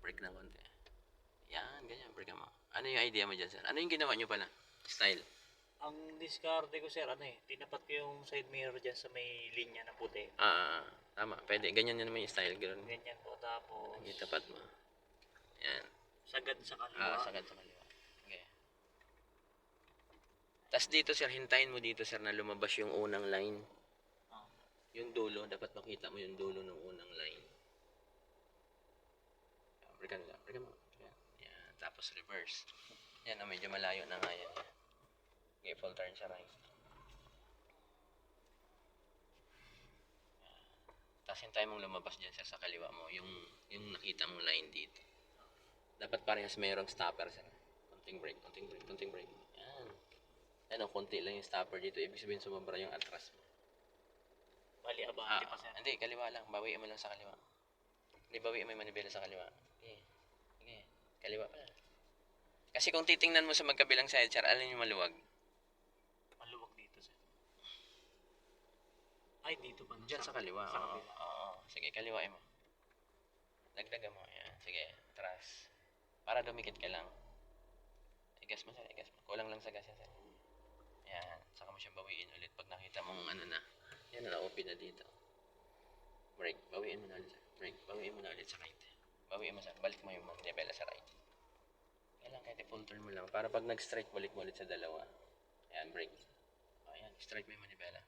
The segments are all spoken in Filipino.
Brake ng konti. Yan, ganyan, brake mo. Ano yung idea mo dyan, sir? Ano yung ginawa nyo pala? Style? Ang diskarte ko, sir, tinapat ko yung side mirror dyan sa may linya na puti. Tama. Pwede. Ganyan yun naman yung style. Ganun. Ganyan po, tapos Itapat mo. Yan. sagad sa kaliwa. Sagad sa kaliwa. Okay. Tapos dito, sir, hintayin mo dito, sir, na lumabas yung unang line. Yung dulo, dapat makita mo yung dulo ng unang line. Brake lang. Brake mo. Yan. Tapos reverse. Yan, medyo malayo na nga yan. Okay, full turn sa right. Tapos hintayin mong lumabas dyan, sir, sa kaliwa mo. Yung nakita mong line dito. Dapat parehas mayroong stopper, sir. Konting brake, konting brake, konting brake. Yan. Yan, konti lang yung stopper dito. Ibig sabihin sumobra yung atras mo. Bali, abante pa, sir. Hindi, kaliwa lang. Bawiin mo lang sa kaliwa. Hindi, bawiin mo yung manibela sa kaliwa. Okay. Okay. Kaliwa pala. Kasi kung titingnan mo sa magkabilang side, sir, alin yung maluwag? Maluwag dito, sir. Ay, dito pa. Diyan sa kaliwa. Sa kabila. Oo. Sige, kaliwain mo. Dagdagan mo. Ayan. Sige, atras. Para dumikit ka lang. Igas mo, sir. Igas mo. Kulang lang sa gas yan, sir. Ayan. Saka mo siyang bawiin ulit pag nakita mong ano na. Yan, na-open na dito. Brake. Bawiin mo na ulit, sir. Brake. Bawiin mo na ulit sa right. Bawiin mo, sir. Balik mo yung manibela sa right. Kailan kahit i-full turn mo lang. Para pag nag-straight, balik mo ulit sa dalawa. Ayan, brake. Ayan, straight mo yung manibela.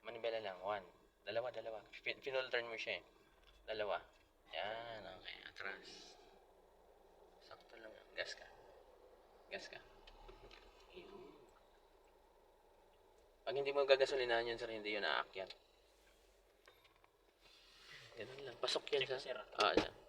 Manibela lang. 1. Dalawa. Full turn mo siya eh. Dalawa. Ayan, okay. Atras. Sakto lang. Gas ka. Gas ka. Ayun. Pag hindi mo gagasolinahan yun, sir, hindi yun aakyat. Ganun lang. Pasok yan, Check, sir. sir. Sir.